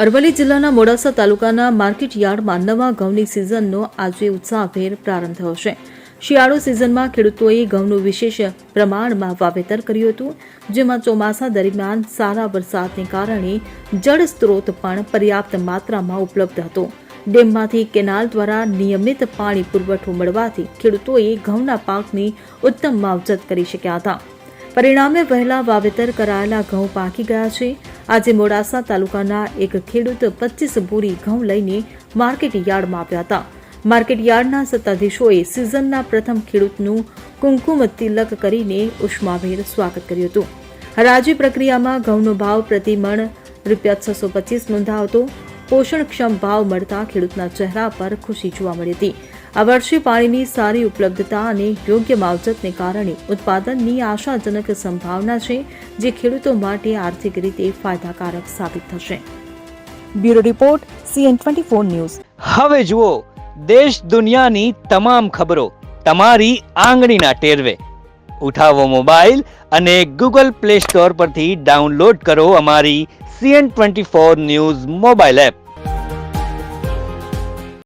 અરવલ્લી જિલ્લાના મોડાસા તાલુકાના માર્કેટ યાર્ડમાં નવા ઘઉંની સિઝનનો આજે ઉત્સાહભેર પ્રારંભ થયો છે. શિયાળુ સિઝનમાં ખેડૂતોએ ઘઉંનું વિશેષ પ્રમાણમાં વાવેતર કર્યું હતું, જેમાં ચોમાસા દરમિયાન સારા વરસાદને કારણે જળ સ્ત્રોત પણ પર્યાપ્ત માત્રામાં ઉપલબ્ધ હતો. ડેમમાંથી કેનાલ દ્વારા નિયમિત પાણી પુરવઠો મળવાથી ખેડૂતોએ ઘઉંના પાકની ઉત્તમ માવજત કરી શક્યા હતા. પરિણામે વહેલા વાવેતર કરાયેલા ઘઉં પાકી ગયા છે. આજે મોડાસા તાલુકાના એક ખેડૂત 25 બોરી ઘઉં લઈને માર્કેટ યાર્ડમાં આવ્યા હતા. માર્કેટ યાર્ડના સત્તાધીશોએ સિઝનના પ્રથમ ખેડૂતનું કુમકુમ તિલક કરીને ઉષ્માભેર સ્વાગત કર્યું હતું. હરાજી પ્રક્રિયામાં ઘઉંનો ભાવ પ્રતિ મણ ₹625 નોંધાયો હતો. પોષણક્ષમ ભાવ મળતા ખેડૂતના ચહેરા પર ખુશી જોવા મળી હતી. આ વર્ષે પાણીની સારી ઉપલબ્ધતા અને યોગ્ય માવજતને કારણે ઉત્પાદનની આશાજનક સંભાવના છે, જે ખેડૂતો માટે આર્થિક રીતે ફાયદાકારક સાબિત થશે. Bureau report CN24 news. હવે જુઓ દેશ દુનિયાની તમામ ખબરો તમારી આંગળીના ટેરવે. ઉઠાવો મોબાઈલ અને Google Play Store પરથી ડાઉનલોડ કરો અમારી CN24 ન્યૂઝ મોબાઈલ એપ.